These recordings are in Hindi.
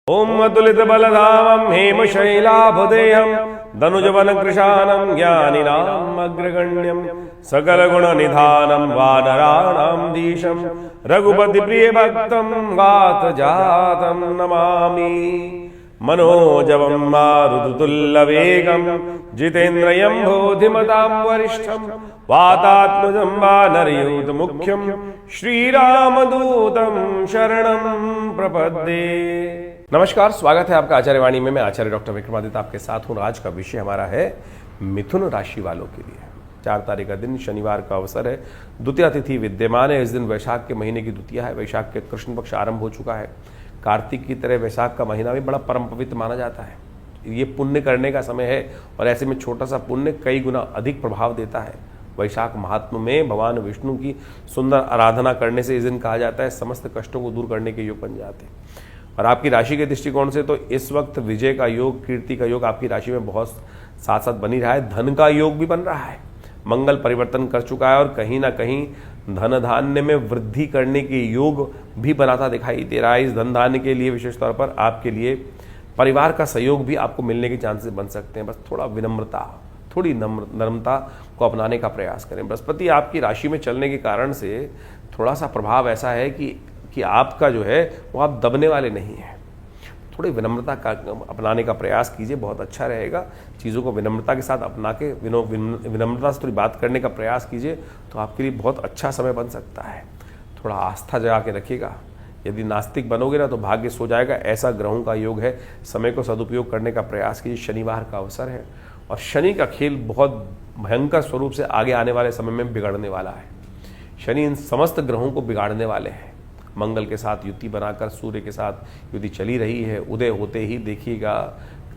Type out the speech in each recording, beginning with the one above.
ओम अतुलित बलधामं हेमशैलाभुदेहं दनुजवन कृशानं ज्ञानिनाम् अग्रगण्यं सकलगुणनिधानं वानराणां धीशं रघुपति प्रिय भक्तं वातजातं नमामि। मनोजवं मारुततुल्यवेगं जितेन्द्रियं बोधिमतां वरिष्ठं वातात्मजं वानरयूथमुख्यं श्रीरामदूतं शरणं प्रपद्ये। नमस्कार, स्वागत है आपका आचार्य वाणी में। मैं आचार्य डॉक्टर विक्रमादित्य आपके साथ हूँ। आज का विषय हमारा है मिथुन राशि वालों के लिए। 4 तारीख का दिन शनिवार का अवसर है। द्वितीया तिथि विद्यमान है। इस दिन वैशाख के महीने की द्वितीया है। वैशाख के कृष्ण पक्ष आरंभ हो चुका है। कार्तिक की तरह वैशाख का महीना भी बड़ा परम पवित्र माना जाता है। ये पुण्य करने का समय है और ऐसे में छोटा सा पुण्य कई गुना अधिक प्रभाव देता है। वैशाख महात्म में भगवान विष्णु की सुंदर आराधना करने से इस दिन कहा जाता है समस्त कष्टों को दूर करने के योग बन जाते हैं। और आपकी राशि के दृष्टिकोण से तो इस वक्त विजय का योग, कीर्ति का योग आपकी राशि में बहुत साथ साथ बनी रहा है। धन का योग भी बन रहा है। मंगल परिवर्तन कर चुका है और कहीं ना कहीं धन धान्य में वृद्धि करने के योग भी बनाता दिखाई दे रहा है। इस धन धान्य के लिए विशेष तौर पर आपके लिए परिवार का सहयोग भी आपको मिलने के चांसेस बन सकते हैं। बस थोड़ा विनम्रता, थोड़ी नम्रता को अपनाने का प्रयास करें। बृहस्पति आपकी राशि में चलने के कारण से थोड़ा सा प्रभाव ऐसा है कि आपका जो है वो आप दबने वाले नहीं हैं। थोड़ी विनम्रता का अपनाने का प्रयास कीजिए, बहुत अच्छा रहेगा। चीज़ों को विनम्रता के साथ अपना के विनम्रता से थोड़ी बात करने का प्रयास कीजिए तो आपके लिए बहुत अच्छा समय बन सकता है। थोड़ा आस्था जगा के रखिएगा। यदि नास्तिक बनोगे ना तो भाग्य सो जाएगा। ऐसा ग्रहों का योग है। समय को सदुपयोग करने का प्रयास कीजिए। शनिवार का अवसर है और शनि का खेल बहुत भयंकर स्वरूप से आगे आने वाले समय में बिगड़ने वाला है। शनि इन समस्त ग्रहों को बिगाड़ने वाले हैं। मंगल के साथ युति बनाकर सूर्य के साथ युति चली रही है। उदय होते ही देखिएगा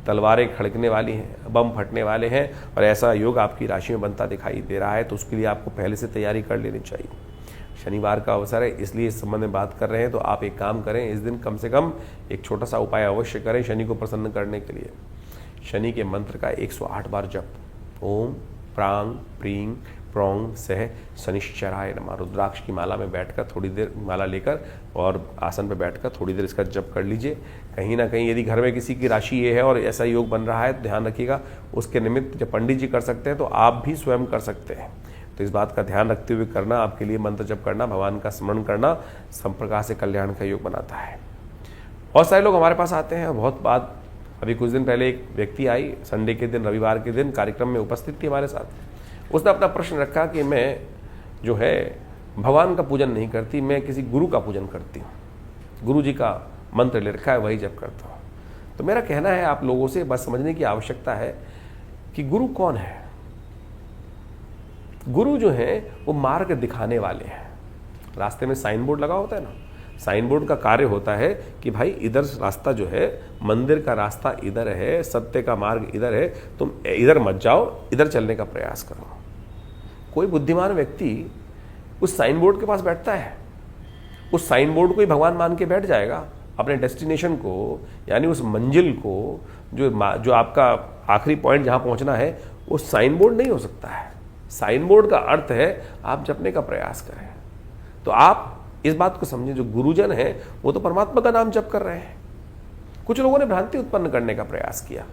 तलवारें खड़कने वाली हैं, बम फटने वाले हैं और ऐसा योग आपकी राशि में बनता दिखाई दे रहा है। तो उसके लिए आपको पहले से तैयारी कर लेनी चाहिए। शनिवार का अवसर है, इसलिए इस संबंध में बात कर रहे हैं। तो आप एक काम करें, इस दिन कम से कम एक छोटा सा उपाय अवश्य करें शनि को प्रसन्न करने के लिए। शनि के मंत्र का 108 बार जप। ओम प्रांग प्रींग प्रोंग सह शनिश्चराय नमः। रुद्राक्ष की माला में बैठकर थोड़ी देर, माला लेकर और आसन पर बैठकर थोड़ी देर इसका जप कर लीजिए। कहीं ना कहीं यदि घर में किसी की राशि ये है और ऐसा योग बन रहा है तो ध्यान रखिएगा उसके निमित्त जब पंडित जी कर सकते हैं तो आप भी स्वयं कर सकते हैं। तो इस बात का ध्यान रखते हुए करना, आपके लिए मंत्र जप करना, भगवान का स्मरण करना सब प्रकार से कल्याण का योग बनाता है। बहुत सारे लोग हमारे पास आते हैं। बहुत बात, अभी कुछ दिन पहले एक व्यक्ति आई, संडे के दिन, रविवार के दिन कार्यक्रम में उपस्थित थी हमारे साथ। उसने अपना प्रश्न रखा कि मैं जो है भगवान का पूजन नहीं करती, मैं किसी गुरु का पूजन करती हूँ। गुरु जी का मंत्र ले रखा है, वही जप करता हूँ। तो मेरा कहना है आप लोगों से बस समझने की आवश्यकता है कि गुरु कौन है। गुरु जो है वो मार्ग दिखाने वाले हैं। रास्ते में साइन बोर्ड लगा होता है ना, साइन बोर्ड का कार्य होता है कि भाई इधर रास्ता जो है, मंदिर का रास्ता इधर है, सत्य का मार्ग इधर है, तुम इधर मत जाओ, इधर चलने का प्रयास करो। कोई बुद्धिमान व्यक्ति उस साइन बोर्ड के पास बैठता है, उस साइन बोर्ड को ही भगवान मान के बैठ जाएगा। अपने डेस्टिनेशन को, यानी उस मंजिल को, जो आपका आखिरी पॉइंट जहां पहुंचना है, वो साइन बोर्ड नहीं हो सकता है। साइन बोर्ड का अर्थ है आप जपने का प्रयास करें। तो आप इस बात को समझें, जो गुरुजन है वो तो परमात्मा का नाम जप कर रहे हैं। कुछ लोगों ने भ्रांति उत्पन्न करने का प्रयास किया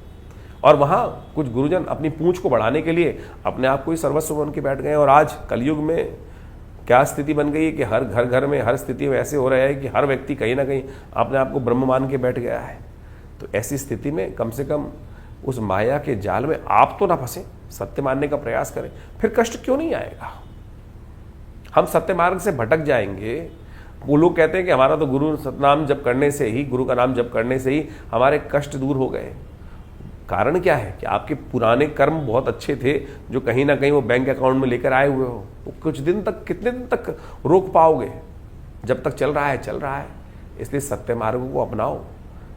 और वहां कुछ गुरुजन अपनी पूंछ को बढ़ाने के लिए अपने आप को ही सर्वस्व बन के बैठ गए। और आज कलयुग में क्या स्थिति बन गई है कि हर घर में, हर स्थिति में ऐसे हो रहा है कि हर व्यक्ति कहीं ना कहीं अपने आप को ब्रह्म मान के बैठ गया है। तो ऐसी स्थिति में कम से कम उस माया के जाल में आप तो ना फंसे, सत्य मानने का प्रयास करें। फिर कष्ट क्यों नहीं आएगा। हम सत्य मार्ग से भटक जाएंगे। वो लोग कहते हैं कि हमारा तो गुरु सतनाम जप करने से ही, गुरु का नाम जप करने से ही हमारे कष्ट दूर हो गए। कारण क्या है कि आपके पुराने कर्म बहुत अच्छे थे जो कहीं ना कहीं वो बैंक अकाउंट में लेकर आए हुए हो। वो कुछ दिन तक, कितने दिन तक रोक पाओगे। जब तक चल रहा है चल रहा है। इसलिए सत्य मार्ग को अपनाओ।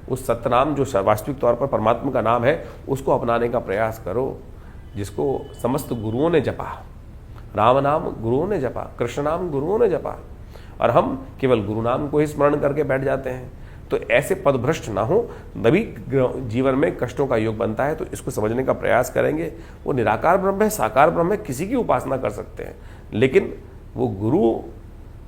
उस सत्यनाम जो वास्तविक तौर पर परमात्मा का नाम है उसको अपनाने का प्रयास करो, जिसको समस्त गुरुओं ने जपा। राम नाम गुरुओं ने जपा, कृष्ण नाम गुरुओं ने जपा, और हम केवल गुरु नाम को ही स्मरण करके बैठ जाते हैं। तो ऐसे पदभ्रष्ट ना हो, तभी जीवन में कष्टों का योग बनता है। तो इसको समझने का प्रयास करेंगे। वो निराकार ब्रह्म है, साकार ब्रह्म है, किसी की उपासना कर सकते हैं, लेकिन वो गुरु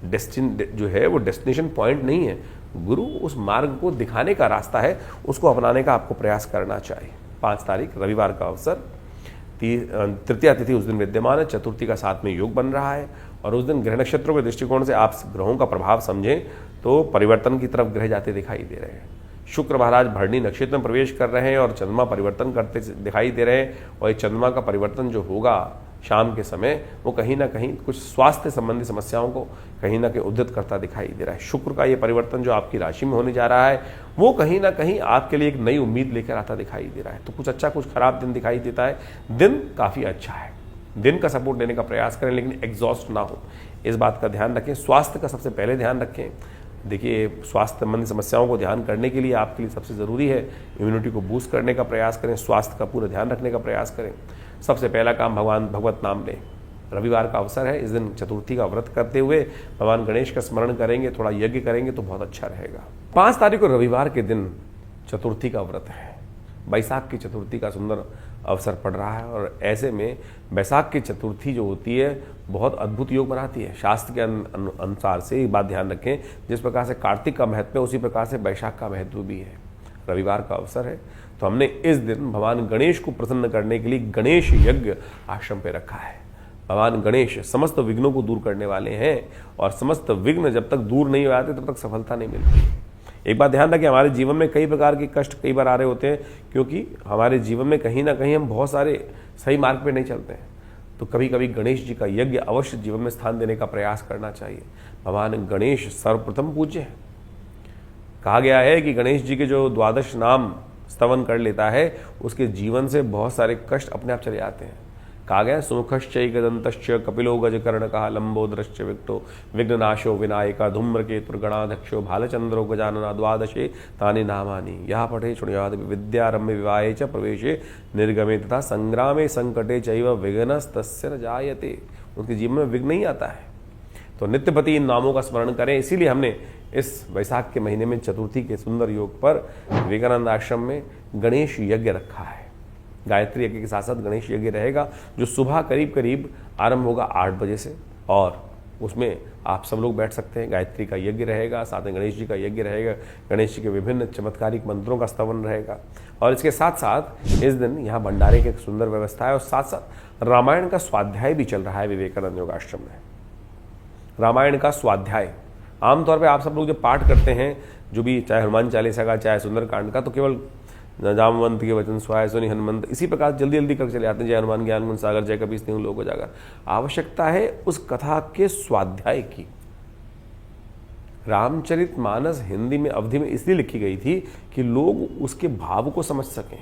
जो है वो डेस्टिनेशन पॉइंट नहीं है, गुरु उस मार्ग को दिखाने का रास्ता है, उसको अपनाने का आपको प्रयास करना चाहिए। 5 तारीख रविवार का अवसर, तृतीया तिथि उस दिन विद्यमान है, चतुर्थी का साथ में योग बन रहा है और उस दिन ग्रह नक्षत्रों के दृष्टिकोण से आप ग्रहों का प्रभाव समझें तो परिवर्तन की तरफ ग्रह जाते दिखाई दे रहे हैं। शुक्र महाराज भरणी नक्षत्र में प्रवेश कर रहे हैं और चंद्रमा परिवर्तन करते दिखाई दे रहे हैं और ये चंद्रमा का परिवर्तन जो होगा शाम के समय वो कहीं ना कहीं कुछ स्वास्थ्य संबंधी समस्याओं को कहीं ना कहीं उद्धृत करता दिखाई दे रहा है। शुक्र का ये परिवर्तन जो आपकी राशि में होने जा रहा है वो कहीं ना कहीं आपके लिए एक नई उम्मीद लेकर आता दिखाई दे रहा है। तो कुछ अच्छा कुछ खराब दिन दिखाई देता है। दिन काफ़ी अच्छा है, दिन का सपोर्ट लेने का प्रयास करें लेकिन एग्जॉस्ट ना हो, इस बात का ध्यान रखें। स्वास्थ्य का सबसे पहले ध्यान रखें। देखिए, स्वास्थ्य संबंधी समस्याओं को ध्यान करने के लिए आपके लिए सबसे ज़रूरी है इम्यूनिटी को बूस्ट करने का प्रयास करें, स्वास्थ्य का पूरा ध्यान रखने का प्रयास करें। सबसे पहला काम भगवत नाम लें। रविवार का अवसर है, इस दिन चतुर्थी का व्रत करते हुए भगवान गणेश का स्मरण करेंगे, थोड़ा यज्ञ करेंगे तो बहुत अच्छा रहेगा। 5 तारीख को रविवार के दिन चतुर्थी का व्रत है, बैसाख की चतुर्थी का सुंदर अवसर पड़ रहा है और ऐसे में बैसाख की चतुर्थी जो होती है बहुत अद्भुत योग बनाती है। शास्त्र के अनुसार से एक बात ध्यान रखें, जिस प्रकार से कार्तिक का महत्व है उसी प्रकार से बैसाख का महत्व भी है। रविवार का अवसर है तो हमने इस दिन भगवान गणेश को प्रसन्न करने के लिए गणेश यज्ञ आश्रम पे रखा है। भगवान गणेश समस्त विघ्नों को दूर करने वाले हैं और समस्त विघ्न जब तक दूर नहीं हो जाते तब तक सफलता नहीं मिलती। एक बात ध्यान रखें, हमारे जीवन में कई प्रकार के कष्ट कई बार आ रहे होते हैं क्योंकि हमारे जीवन में कहीं ना कहीं हम बहुत सारे सही मार्ग पे नहीं चलते हैं। तो कभी कभी गणेश जी का यज्ञ अवश्य जीवन में स्थान देने का प्रयास करना चाहिए। भगवान गणेश सर्वप्रथम पूज्य है। कहा गया है कि गणेश जी के जो 12 नाम स्तवन कर लेता है उसके जीवन से बहुत सारे कष्ट अपने आप चले जाते हैं। कहा गया सुमुखश्चैकदन्तश्च कपिलो गजकर्णकः लंबोदरश्च विक्टो विघ्ननाशो विनायक धूम्रकेतुर्गणाध्यक्षो भालचंद्रो गजानना द्वादशे तानि नामानि यः पठे शृणुयात् विद्यारम्भे विवाहे च प्रवेशे निर्गमे तथा संग्रामे संकटे चैव विघ्नस्तस्य न जायते। उनके जीवन में विघ्न नहीं आता है। तो नित्यपति इन नामों का स्मरण करें। इसीलिए हमने इस वैशाख के महीने में चतुर्थी के सुंदर योग पर विवेकानंद आश्रम में गणेश यज्ञ रखा है। गायत्री यज्ञ के साथ साथ गणेश यज्ञ रहेगा जो सुबह करीब करीब आरंभ होगा 8 बजे से और उसमें आप सब लोग बैठ सकते हैं। गायत्री का यज्ञ रहेगा, साथ में गणेश जी का यज्ञ रहेगा, गणेश जी के विभिन्न चमत्कारिक मंत्रों का स्तवन रहेगा और इसके साथ साथ इस दिन यहाँ भंडारे की एक सुंदर व्यवस्था है और साथ साथ रामायण का स्वाध्याय भी चल रहा है विवेकानंद योगाश्रम में। रामायण का स्वाध्याय आमतौर पर आप सब लोग जब पाठ करते हैं, जो भी चाहे हनुमान चालीसा का चाहे सुंदरकांड का, तो केवल जामवंत के वचन सुहाए सुनि हनुमंत इसी प्रकार जल्दी जल्दी कर चले आते हैं। जय हनुमान ज्ञान गुण सागर जय कपीस तिहुँ लोक उजागर। आवश्यकता है उस कथा के स्वाध्याय की। रामचरितमानस हिंदी में अवधि में इसलिए लिखी गई थी कि लोग उसके भाव को समझ सकें।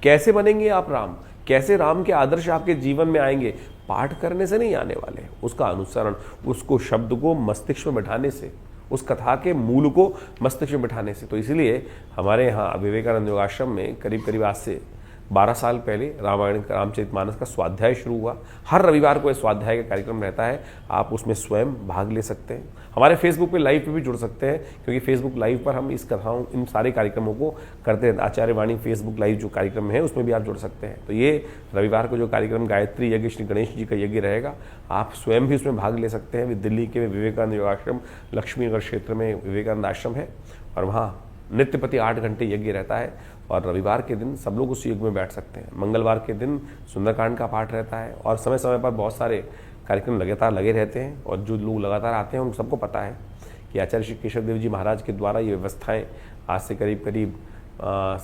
कैसे बनेंगे आप राम, कैसे राम के आदर्श आपके जीवन में आएंगे, पाठ करने से नहीं आने वाले, उसका अनुसरण, उसको शब्द को मस्तिष्क में बैठाने से, उस कथा के मूल को मस्तिष्क में बैठाने से। तो इसलिए हमारे यहाँ विवेकानंद योगाश्रम में करीब करीब आज से 12 साल पहले रामायण रामचरितमानस का स्वाध्याय शुरू हुआ। हर रविवार को यह स्वाध्याय का कार्यक्रम रहता है, आप उसमें स्वयं भाग ले सकते हैं। हमारे फेसबुक पे लाइव पे भी जुड़ सकते हैं क्योंकि फेसबुक लाइव पर हम इस कथाओं इन सारे कार्यक्रमों को करते हैं। आचार्य वाणी फेसबुक लाइव जो कार्यक्रम है उसमें भी आप जुड़ सकते हैं। तो ये रविवार को जो कार्यक्रम गायत्री यज्ञ श्री गणेश जी का यज्ञ रहेगा, आप स्वयं भी उसमें भाग ले सकते हैं। दिल्ली के विवेकानंद योगाश्रम लक्ष्मीनगर क्षेत्र में विवेकानंद आश्रम है और वहाँ नित्यपति 8 घंटे यज्ञ रहता है और रविवार के दिन सब लोग उस यज्ञ में बैठ सकते हैं। मंगलवार के दिन सुंदरकांड का पाठ रहता है और समय समय पर बहुत सारे कार्यक्रम लगातार लगे रहते हैं और जो लोग लगातार आते हैं उन सबको पता है कि आचार्य श्री केशव देव जी महाराज के द्वारा ये व्यवस्थाएं आज से करीब करीब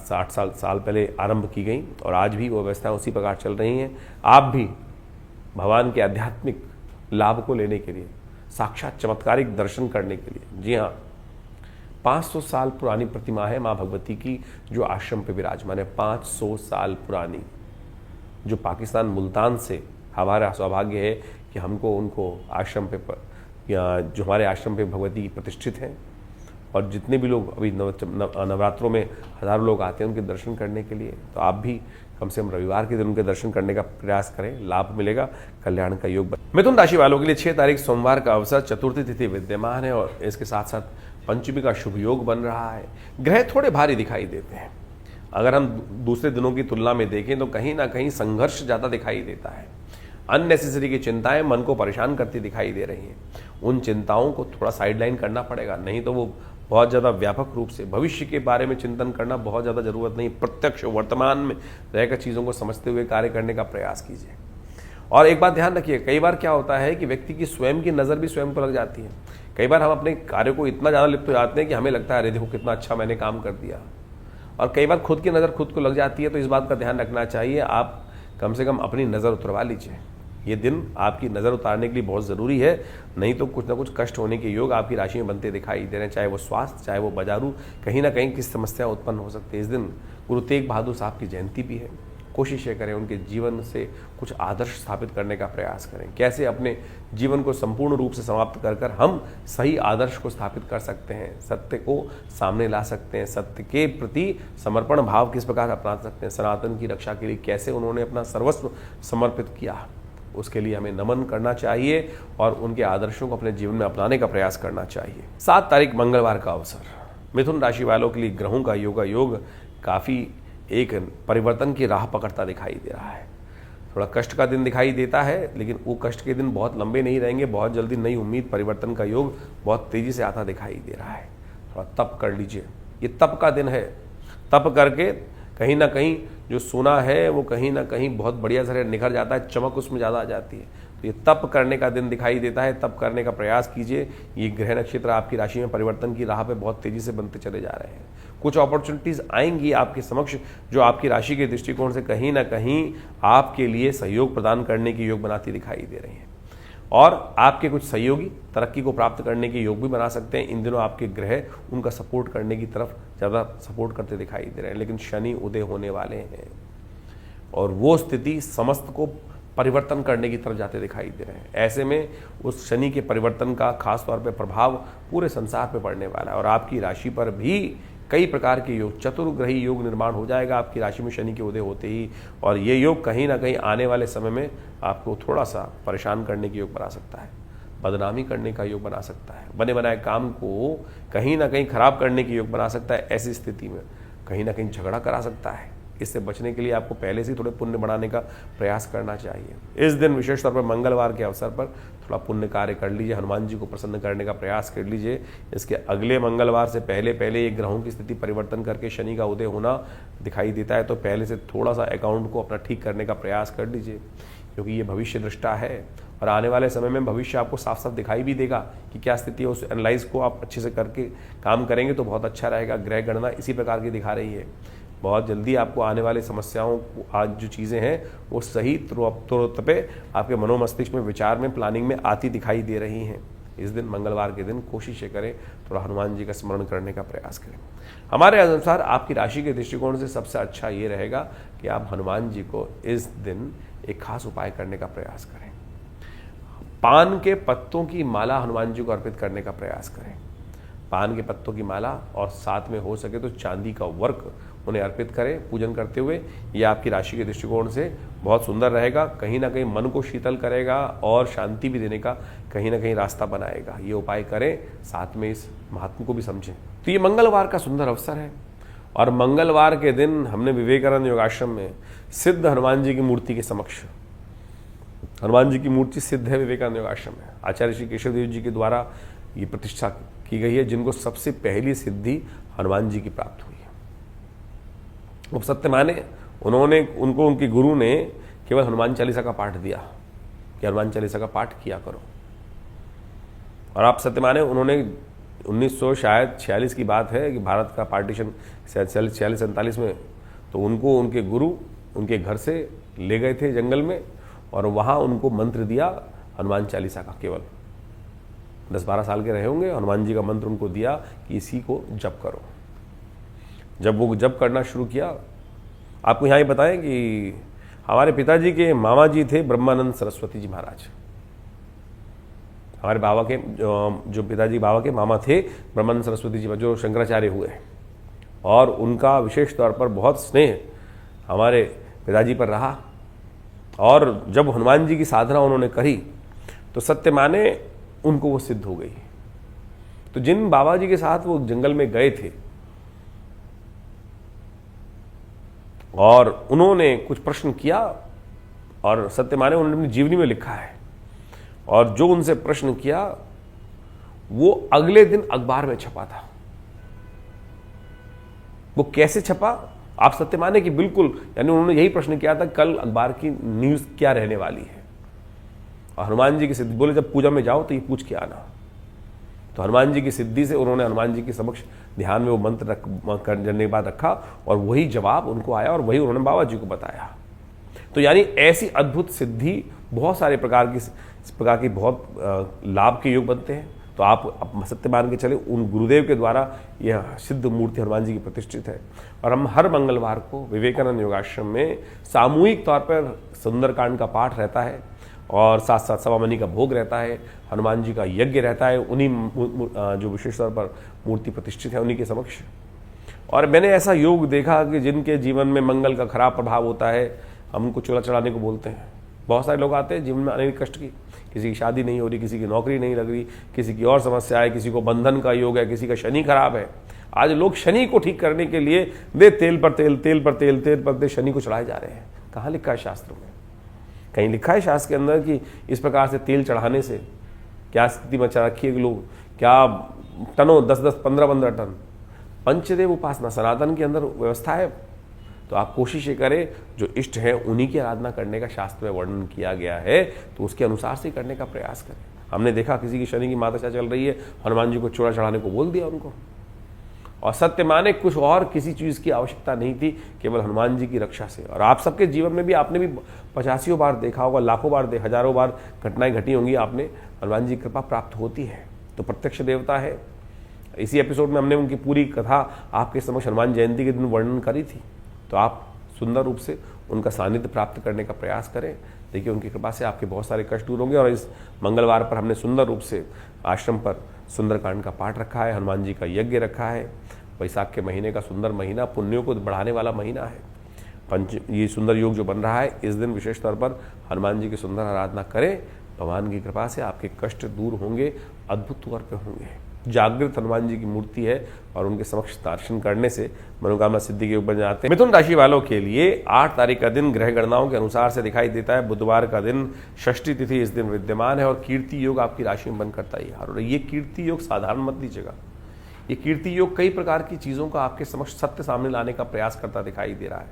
60 साल पहले आरंभ की गई और आज भी वो व्यवस्थाएं उसी प्रकार चल रही हैं। आप भी भगवान के आध्यात्मिक लाभ को लेने के लिए, साक्षात चमत्कारिक दर्शन करने के लिए, जी हाँ, 500 साल पुरानी प्रतिमा है माँ भगवती की जो आश्रम पे विराजमान है। 500 साल पुरानी, जो पाकिस्तान मुल्तान से हमारा सौभाग्य है कि हमको उनको आश्रम पे या जो हमारे आश्रम पे भगवती प्रतिष्ठित हैं और जितने भी लोग अभी नवरात्रों में हज़ारों लोग आते हैं उनके दर्शन करने के लिए, तो आप भी कम से कम रविवार के दिन उनके दर्शन करने का प्रयास करें, लाभ मिलेगा, कल्याण का योग बने। मिथुन राशि वालों के लिए 6 तारीख सोमवार का अवसर, चतुर्थी तिथि विद्यमान है और इसके साथ साथ पंचमी का शुभ योग बन रहा है। ग्रह थोड़े भारी दिखाई देते हैं। अगर हम दूसरे दिनों की तुलना में देखें तो कहीं ना कहीं संघर्ष ज़्यादा दिखाई देता है। अननेसेसरी की चिंताएं मन को परेशान करती दिखाई दे रही हैं। उन चिंताओं को थोड़ा साइडलाइन करना पड़ेगा, नहीं तो वो बहुत ज़्यादा व्यापक रूप से भविष्य के बारे में चिंतन करना बहुत ज़्यादा जरूरत नहीं, प्रत्यक्ष वर्तमान में रहकर चीज़ों को समझते हुए कार्य करने का प्रयास कीजिए। और एक बात ध्यान रखिए, कई बार क्या होता है कि व्यक्ति की स्वयं की नज़र भी स्वयं पर लग जाती है। कई बार हम अपने कार्य को इतना ज़्यादा लिप्त हो जाते हैं कि हमें लगता है अरे देखो कितना अच्छा मैंने काम कर दिया, और कई बार खुद की नज़र खुद को लग जाती है। तो इस बात का ध्यान रखना चाहिए, आप कम से कम अपनी नज़र उतरवा लीजिए। ये दिन आपकी नज़र उतारने के लिए बहुत ज़रूरी है, नहीं तो कुछ ना कुछ कष्ट होने के योग आपकी राशि में बनते दिखाई दे रहे हैं, चाहे वो स्वास्थ्य, चाहे वो बाजारू, कहीं ना कहीं किस समस्या उत्पन्न हो सकती है। इस दिन गुरु तेग बहादुर साहब की जयंती भी है। कोशिश ये करें उनके जीवन से कुछ आदर्श स्थापित करने का प्रयास करें, कैसे अपने जीवन को संपूर्ण रूप से समाप्त कर हम सही आदर्श को स्थापित कर सकते हैं, सत्य को सामने ला सकते हैं, सत्य के प्रति समर्पण भाव किस प्रकार अपना सकते हैं, सनातन की रक्षा के लिए कैसे उन्होंने अपना सर्वस्व समर्पित किया, उसके लिए हमें नमन करना चाहिए और उनके आदर्शों को अपने जीवन में अपनाने का प्रयास करना चाहिए। 7 तारीख मंगलवार का अवसर, मिथुन राशि वालों के लिए ग्रहों का योग काफ़ी एक परिवर्तन की राह पकड़ता दिखाई दे रहा है। थोड़ा कष्ट का दिन दिखाई देता है, लेकिन वो कष्ट के दिन बहुत लंबे नहीं रहेंगे। बहुत जल्दी नई उम्मीद, परिवर्तन का योग बहुत तेजी से आता दिखाई दे रहा है। थोड़ा तप कर लीजिए, ये तप का दिन है। तप करके कहीं ना कहीं जो सोना है वो कहीं ना कहीं बहुत बढ़िया तरह निखर जाता है, चमक उसमें ज़्यादा आ जाती है। तो ये तप करने का दिन दिखाई देता है, तप करने का प्रयास कीजिए। ये ग्रह नक्षत्र आपकी राशि में परिवर्तन की राह पे बहुत तेजी से बनते चले जा रहे हैं। कुछ अपॉर्चुनिटीज़ आएंगी आपके समक्ष जो आपकी राशि के दृष्टिकोण से कहीं ना कहीं आपके लिए सहयोग प्रदान करने की योग बनाती दिखाई दे रही हैं, और आपके कुछ सहयोगी तरक्की को प्राप्त करने के योग भी बना सकते हैं। इन दिनों आपके ग्रह उनका सपोर्ट करने की तरफ ज़्यादा सपोर्ट करते दिखाई दे रहे हैं, लेकिन शनि उदय होने वाले हैं और वो स्थिति समस्त को परिवर्तन करने की तरफ जाते दिखाई दे रहे हैं। ऐसे में उस शनि के परिवर्तन का खास तौर पे प्रभाव पूरे संसार पे पड़ने वाला है और आपकी राशि पर भी कई प्रकार के योग, चतुर्ग्रही योग निर्माण हो जाएगा आपकी राशि में शनि के उदय होते ही, और ये योग कहीं ना कहीं आने वाले समय में आपको थोड़ा सा परेशान करने के योग बना सकता है, बदनामी करने का योग बना सकता है, बने बनाए काम को कहीं ना कहीं खराब करने की योग बना सकता है। ऐसी स्थिति में कहीं ना कहीं झगड़ा करा सकता है। इससे बचने के लिए आपको पहले से ही थोड़े पुण्य बढ़ाने का प्रयास करना चाहिए। इस दिन विशेष तौर पर मंगलवार के अवसर पर थोड़ा पुण्य कार्य कर लीजिए, हनुमान जी को प्रसन्न करने का प्रयास कर लीजिए। इसके अगले मंगलवार से पहले ये ग्रहों की स्थिति परिवर्तन करके शनि का उदय होना दिखाई देता है, तो पहले से थोड़ा सा अकाउंट को अपना ठीक करने का प्रयास कर लीजिए, क्योंकि ये भविष्य दृष्टा है और आने वाले समय में भविष्य आपको साफ साफ दिखाई भी देगा कि क्या स्थिति है। उस एनालाइज को आप अच्छे से करके काम करेंगे तो बहुत अच्छा रहेगा। ग्रह गणना इसी प्रकार की दिखा रही है। बहुत जल्दी आपको आने वाली समस्याओं को, आज जो चीज़ें हैं वो सही तुरंत पे आपके मनोमस्तिष्क में, विचार में, प्लानिंग में आती दिखाई दे रही हैं। इस दिन मंगलवार के दिन कोशिश करें थोड़ा हनुमान जी का स्मरण करने का प्रयास करें। हमारे अनुसार आपकी राशि के दृष्टिकोण से सबसे अच्छा ये रहेगा कि आप हनुमान जी को इस दिन एक खास उपाय करने का प्रयास करें। पान के पत्तों की माला हनुमान जी को अर्पित करने का प्रयास करें। पान के पत्तों की माला और साथ में हो सके तो चांदी का वर्क उन्हें अर्पित करें पूजन करते हुए। यह आपकी राशि के दृष्टिकोण से बहुत सुंदर रहेगा, कहीं ना कहीं मन को शीतल करेगा और शांति भी देने का कहीं ना कहीं रास्ता बनाएगा। ये उपाय करें, साथ में इस महात्मा को भी समझें। तो ये मंगलवार का सुंदर अवसर है और मंगलवार के दिन हमने विवेकानंद योगाश्रम में सिद्ध हनुमान जी की मूर्ति के समक्ष, हनुमान जी की मूर्ति सिद्ध है विवेकानंद योगाश्रम में, आचार्य श्री केशव देव जी के द्वारा ये प्रतिष्ठा की गई है, जिनको सबसे पहली सिद्धि हनुमान जी की प्राप्त हुई है। वो सत्य माने, उनको उनके गुरु ने केवल हनुमान चालीसा का पाठ दिया कि हनुमान चालीसा का पाठ किया करो, और आप सत्य माने उन्होंने 1946 की बात है कि भारत का पार्टीशन 46-47 में, तो उनको उनके गुरु उनके घर से ले गए थे जंगल में और वहाँ उनको मंत्र दिया हनुमान चालीसा का। केवल 10-12 साल के रहे होंगे, हनुमान जी का मंत्र उनको दिया कि इसी को जप करो। जब वो जप करना शुरू किया, आपको यहाँ ही बताएं कि हमारे पिताजी के मामा जी थे ब्रह्मानंद सरस्वती जी महाराज। हमारे बाबा के जो पिताजी बाबा के मामा थे ब्रह्मानंद सरस्वती जी जो शंकराचार्य हुए, और उनका विशेष तौर पर बहुत स्नेह हमारे पिताजी पर रहा। और जब हनुमान जी की साधना उन्होंने करी तो सत्य माने उनको वो सिद्ध हो गई। तो जिन बाबा जी के साथ वो जंगल में गए थे और उन्होंने कुछ प्रश्न किया, और सत्य माने उन्होंने अपनी जीवनी में लिखा है, और जो उनसे प्रश्न किया वो अगले दिन अखबार में छपा था। वो कैसे छपा, आप सत्य माने कि बिल्कुल, यानी उन्होंने यही प्रश्न किया था कल अखबार की न्यूज़ क्या रहने वाली है। और हनुमान जी की सिद्धि, बोले जब पूजा में जाओ तो ये पूछ के आना। तो हनुमान जी की सिद्धि से उन्होंने हनुमान जी के समक्ष ध्यान में वो मंत्र करने के बाद रखा और वही जवाब उनको आया और वही उन्होंने बाबा जी को बताया। तो यानी ऐसी अद्भुत सिद्धि बहुत सारे प्रकार की बहुत लाभ के योग बनते हैं। तो आप सत्य मान के चले, उन गुरुदेव के द्वारा यह सिद्ध मूर्ति हनुमान जी की प्रतिष्ठित है। और हम हर मंगलवार को विवेकानंद योगाश्रम में सामूहिक तौर पर सुंदरकांड का पाठ रहता है और साथ साथ सवा मनी का भोग रहता है, हनुमान जी का यज्ञ रहता है, उन्हीं जो विशेष तौर पर मूर्ति प्रतिष्ठित है उन्हीं के समक्ष। और मैंने ऐसा योग देखा कि जिनके जीवन में मंगल का खराब प्रभाव होता है, हम उनको चूल्हा चढ़ाने को बोलते हैं। बहुत सारे लोग आते हैं जीवन में अनेक कष्ट की, किसी की शादी नहीं हो रही, किसी की नौकरी नहीं लग रही, किसी की और समस्या है, किसी को बंधन का योग है, किसी का शनि खराब है। आज लोग शनि को ठीक करने के लिए तेल पर तेल शनि को चढ़ाए जा रहे हैं। कहाँ लिखा है शास्त्र में? कहीं लिखा है शास्त्र के अंदर कि इस प्रकार से तेल चढ़ाने से क्या स्थिति में रखी है? लोग क्या टनों 10-10, 15-15 टन पंचदेव उपासना सनातन के अंदर व्यवस्था है। तो आप कोशिश ये करें, जो इष्ट है उन्हीं की आराधना करने का शास्त्र में वर्णन किया गया है, तो उसके अनुसार से करने का प्रयास करें। हमने देखा किसी की शनि की माता चल रही है, हनुमान जी को चूड़ा चढ़ाने को बोल दिया उनको, और सत्य माने कुछ और किसी चीज़ की आवश्यकता नहीं थी, केवल हनुमान जी की रक्षा से। और आप सबके जीवन में भी आपने भी 50 बार देखा होगा, लाखों बार, हजारों बार घटनाएं घटी होंगी, आपने हनुमान जी की कृपा प्राप्त होती है। तो प्रत्यक्ष देवता है। इसी एपिसोड में हमने उनकी पूरी कथा आपके समक्ष हनुमान जयंती के दिन वर्णन करी थी। तो आप सुंदर रूप से उनका सानिध्य प्राप्त करने का प्रयास करें। देखिए उनकी कृपा से आपके बहुत सारे कष्ट दूर होंगे। और इस मंगलवार पर हमने सुंदर रूप से आश्रम पर सुंदरकांड का पाठ रखा है, हनुमान जी का यज्ञ रखा है। वैशाख के महीने का सुंदर महीना, पुण्यों को बढ़ाने वाला महीना है। ये सुंदर योग जो बन रहा है, इस दिन विशेष तौर पर हनुमान जी की सुंदर आराधना करें। भगवान की कृपा से आपके कष्ट दूर होंगे, अद्भुत तौर पर होंगे। जागृत हनुमान जी की मूर्ति है और उनके समक्ष दर्शन करने से मनोकामना सिद्धि के योग बन जाते हैं। मिथुन राशि वालों के लिए 8 तारीख का दिन ग्रह गणनाओं के अनुसार से दिखाई देता है। बुधवार का दिन, षष्ठी तिथि इस दिन विद्यमान है और कीर्ति योग आपकी राशि में बनकर तैयार। और ये कीर्ति योग साधारण मत लीजिएगा। ये कीर्ति योग कई प्रकार की चीज़ों का आपके समक्ष सत्य सामने लाने का प्रयास करता दिखाई दे रहा है।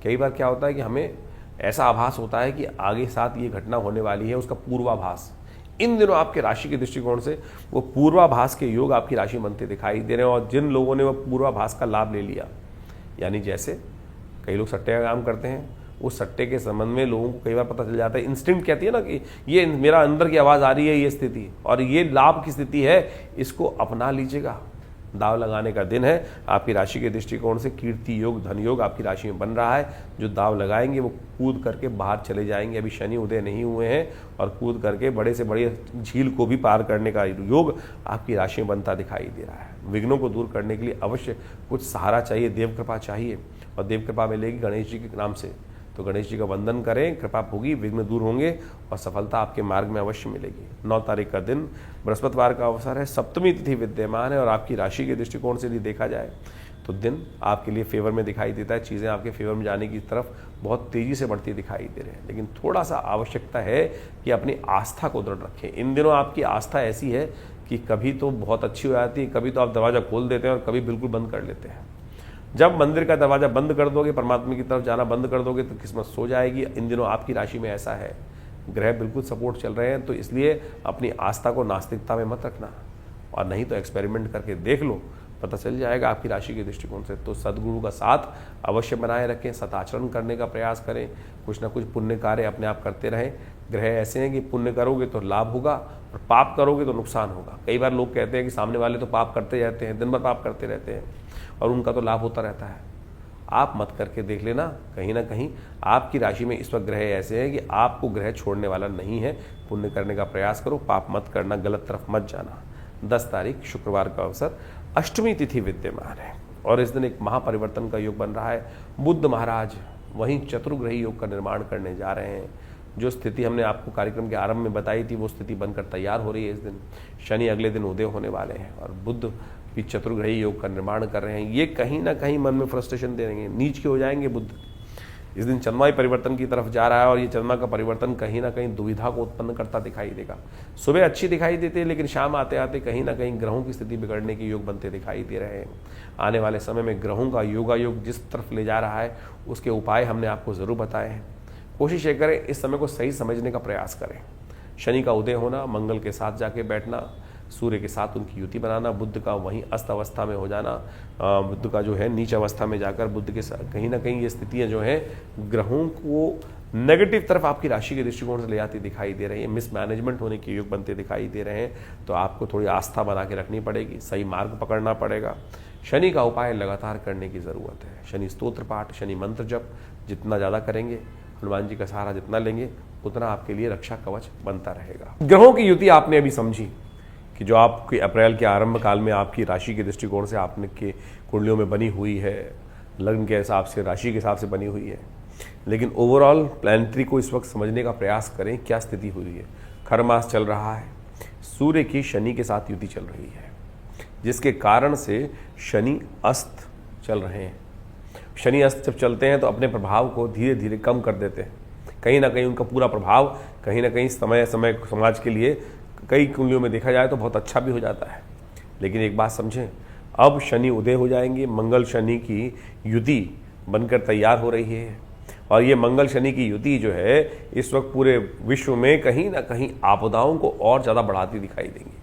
कई बार क्या होता है कि हमें ऐसा आभास होता है कि आगे साथ ये घटना होने वाली है, उसका पूर्वाभास। इन दिनों आपके राशि के दृष्टिकोण से वो पूर्वाभास के योग आपकी राशि बनते दिखाई दे रहे हैं। और जिन लोगों ने वो पूर्वाभास का लाभ ले लिया, यानी जैसे कई लोग सट्टे का काम करते हैं, उस सट्टे के संबंध में लोगों को कई बार पता चल जाता है, इंस्टिंक्ट कहती है ना कि ये मेरा अंदर की आवाज़ आ रही है, ये स्थिति और ये लाभ की स्थिति है, इसको अपना लीजिएगा। दाव लगाने का दिन है। आपकी राशि के दृष्टिकोण से कीर्ति योग, धन योग आपकी राशि में बन रहा है। जो दाव लगाएंगे वो कूद करके बाहर चले जाएंगे। अभी शनि उदय नहीं हुए हैं और कूद करके बड़े से बड़े झील को भी पार करने का योग आपकी राशि में बनता दिखाई दे रहा है। विघ्नों को दूर करने के लिए अवश्य कुछ सहारा चाहिए, देव कृपा चाहिए, और देव कृपा मिलेगी गणेश जी के नाम से। तो गणेश जी का वंदन करें, कृपा होगी, विघ्न दूर होंगे और सफलता आपके मार्ग में अवश्य मिलेगी। 9 तारीख का दिन बृहस्पतिवार का अवसर है, सप्तमी तिथि विद्यमान है और आपकी राशि के दृष्टिकोण से यदि देखा जाए तो दिन आपके लिए फेवर में दिखाई देता है। चीज़ें आपके फेवर में जाने की तरफ बहुत तेज़ी से बढ़ती दिखाई दे रहे हैं, लेकिन थोड़ा सा आवश्यकता है कि अपनी आस्था को दृढ़ रखें। इन दिनों आपकी आस्था ऐसी है कि कभी तो बहुत अच्छी हो जाती है, कभी तो आप दरवाज़ा खोल देते हैं और कभी बिल्कुल बंद कर लेते हैं। जब मंदिर का दरवाजा बंद कर दोगे, परमात्मा की तरफ जाना बंद कर दोगे, तो किस्मत सो जाएगी। इन दिनों आपकी राशि में ऐसा है, ग्रह बिल्कुल सपोर्ट चल रहे हैं। तो इसलिए अपनी आस्था को नास्तिकता में मत रखना, और नहीं तो एक्सपेरिमेंट करके देख लो, पता चल जाएगा आपकी राशि के दृष्टिकोण से। तो सद्गुरु का साथ अवश्य बनाए रखें, सदाचरण करने का प्रयास करें, कुछ ना कुछ पुण्य कार्य अपने आप करते रहें। ग्रह ऐसे हैं कि पुण्य करोगे तो लाभ होगा और पाप करोगे तो नुकसान होगा। कई बार लोग कहते हैं कि सामने वाले तो पाप करते रहते हैं, दिन भर पाप करते रहते हैं और उनका तो लाभ होता रहता है। आप मत करके देख लेना, कहीं ना कहीं आपकी राशि में इस वक्त ग्रह ऐसे हैं कि आपको ग्रह छोड़ने वाला नहीं है। पुण्य करने का प्रयास करो, पाप मत करना, गलत तरफ मत जाना। 10 तारीख शुक्रवार का अवसर, अष्टमी तिथि विद्यमान है और इस दिन एक महापरिवर्तन का योग बन रहा है। बुद्ध महाराज वहीं चतुर्ग्रही योग का निर्माण करने जा रहे हैं। जो स्थिति हमने आपको कार्यक्रम के आरंभ में बताई थी, वो स्थिति बनकर तैयार हो रही है। इस दिन शनि अगले दिन उदय होने वाले हैं और बुद्ध भी चतुर्ग्रही योग का निर्माण कर रहे हैं। ये कहीं ना कहीं मन में फ्रस्ट्रेशन दे देंगे, नीच के हो जाएंगे बुद्ध। इस दिन चंद्रमा परिवर्तन की तरफ जा रहा है और ये चंद्रमा का परिवर्तन कहीं ना कहीं दुविधा को उत्पन्न करता दिखाई देगा। सुबह अच्छी दिखाई देती है, लेकिन शाम आते आते कहीं ना कहीं ग्रहों की स्थिति बिगड़ने के योग बनते दिखाई दे रहे हैं। आने वाले समय में ग्रहों का योगायोग जिस तरफ ले जा रहा है उसके उपाय हमने आपको ज़रूर बताए हैं। कोशिश ये करें इस समय को सही समझने का प्रयास करें। शनि का उदय होना, मंगल के साथ जाके बैठना, सूर्य के साथ उनकी युति बनाना, बुध का वहीं अस्त अवस्था में हो जाना, बुध का जो है नीच अवस्था में जाकर बुध के साथ कहीं ना कहीं ये स्थितियां जो हैं ग्रहों को नेगेटिव तरफ आपकी राशि के दृष्टिकोण से ले आती दिखाई दे रही है। मिसमैनेजमेंट होने के योग बनते दिखाई दे रहे हैं, तो आपको थोड़ी आस्था बना के रखनी पड़ेगी, सही मार्ग पकड़ना पड़ेगा। शनि का उपाय लगातार करने की ज़रूरत है। शनि स्तोत्र पाठ, शनि मंत्र जप जितना ज़्यादा करेंगे, हनुमान जी का सहारा जितना लेंगे, उतना आपके लिए रक्षा कवच बनता रहेगा। ग्रहों की युति आपने अभी समझी कि जो आपके अप्रैल के आरंभ काल में आपकी राशि के दृष्टिकोण से आपने के कुंडलियों में बनी हुई है, लग्न के हिसाब से, राशि के हिसाब से बनी हुई है। लेकिन ओवरऑल प्लैनेटरी को इस वक्त समझने का प्रयास करें, क्या स्थिति हुई है। खर मास चल रहा है, सूर्य की शनि के साथ युति चल रही है, जिसके कारण से शनि अस्त चल रहे हैं। शनि अस्त जब चलते हैं तो अपने प्रभाव को धीरे धीरे कम कर देते हैं। कहीं ना कहीं उनका पूरा प्रभाव कहीं ना कहीं समय समाज के लिए कई कुंडलियों में देखा जाए तो बहुत अच्छा भी हो जाता है। लेकिन एक बात समझें, अब शनि उदय हो जाएंगे, मंगल शनि की युति बनकर तैयार हो रही है और ये मंगल शनि की युति जो है इस वक्त पूरे विश्व में कहीं ना कहीं आपदाओं को और ज़्यादा बढ़ाती दिखाई देंगी।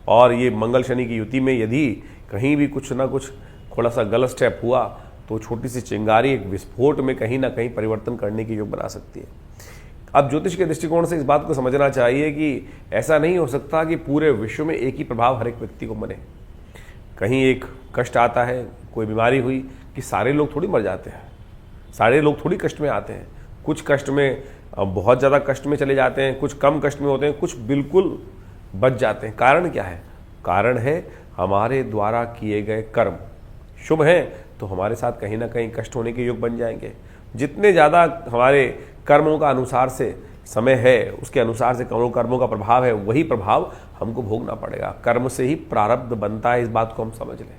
और ये मंगल शनि की युति में यदि कहीं भी कुछ ना कुछ थोड़ा सा गलत स्टेप हुआ तो छोटी सी चिंगारी एक विस्फोट में कहीं ना कहीं परिवर्तन करने की योग बना सकती है। अब ज्योतिष के दृष्टिकोण से इस बात को समझना चाहिए कि ऐसा नहीं हो सकता कि पूरे विश्व में एक ही प्रभाव हर एक व्यक्ति को बने। कहीं एक कष्ट आता है, कोई बीमारी हुई, कि सारे लोग थोड़ी मर जाते हैं, सारे लोग थोड़ी कष्ट में आते हैं। कुछ कष्ट में बहुत ज़्यादा कष्ट में चले जाते हैं, कुछ कम कष्ट में होते हैं, कुछ बिल्कुल बच जाते हैं। कारण क्या है? कारण है हमारे द्वारा किए गए कर्म। शुभ हैं तो हमारे साथ कहीं ना कहीं कष्ट होने के योग बन जाएंगे। जितने ज़्यादा हमारे कर्मों का अनुसार से समय है, उसके अनुसार से कर्मों का प्रभाव है, वही प्रभाव हमको भोगना पड़ेगा। कर्म से ही प्रारब्ध बनता है, इस बात को हम समझ लें।